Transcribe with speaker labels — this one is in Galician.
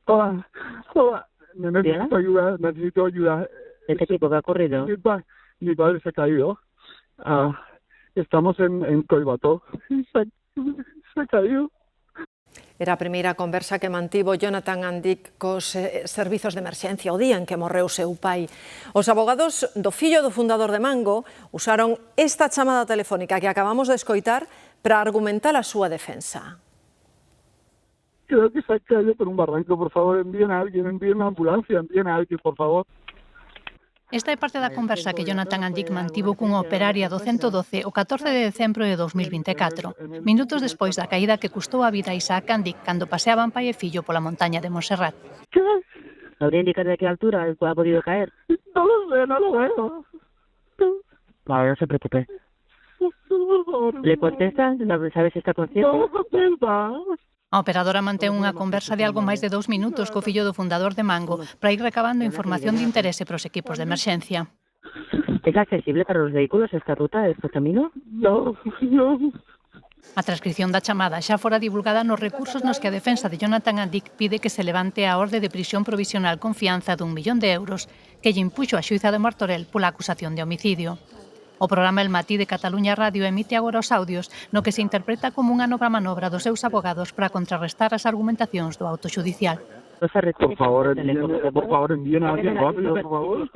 Speaker 1: Hola, hola.
Speaker 2: ¿Diga?
Speaker 1: Necesito ayuda.
Speaker 2: ¿De qué tipo que ha ocurrido?
Speaker 1: Mi padre se ha caído. Estamos en Collbató. Se ha caído.
Speaker 3: Era a primeira conversa que mantivo Jonathan Andic cos servizos de emerxencia o día en que morreu seu pai. Os abogados do fillo do fundador de Mango usaron esta chamada telefónica que acabamos de escoitar para argumentar a súa defensa.
Speaker 1: Creo que se ha caído por un barranco. Por favor, envíen a alguien, envíen una ambulancia, envíen a alguien, por favor.
Speaker 4: Esta é parte da conversa que Jonathan Andic mantivo cunha operaria do 112 o 14 de decembro de 2024, minutos despois da caída que custou a vida a Isaac Andic cando paseaban pai e fillo pola montaña de Montserrat.
Speaker 1: ¿Qué?
Speaker 2: ¿Sabría indicar de qué altura ha podido caer?
Speaker 1: No lo sé, no lo veo.
Speaker 2: Vale, no se preocupe.
Speaker 1: Por favor.
Speaker 2: ¿Le contesta? ¿Sabe si está consciente?
Speaker 1: No contesta.
Speaker 4: A operadora mantén unha conversa de algo máis de 2 minutos co fillo do fundador de Mango para ir recabando información de interese para os equipos de emerxencia.
Speaker 2: ¿Es accesible para los vehículos esta ruta, este camino?
Speaker 1: No.
Speaker 4: A transcrición da chamada xa fora divulgada nos recursos nos que a defensa de Jonathan Andic pide que se levante a orde de prisión provisional con fianza de 1 millón de euros que lle impuxo a xuíza de Martorell pola acusación de homicidio. O programa El Matí de Cataluña Radio emite agora os audios no que se interpreta como unha nova manobra dos seus abogados para contrarrestar as argumentacións do auto xudicial.
Speaker 1: Por favor, envíen a alguien rápido, por favor.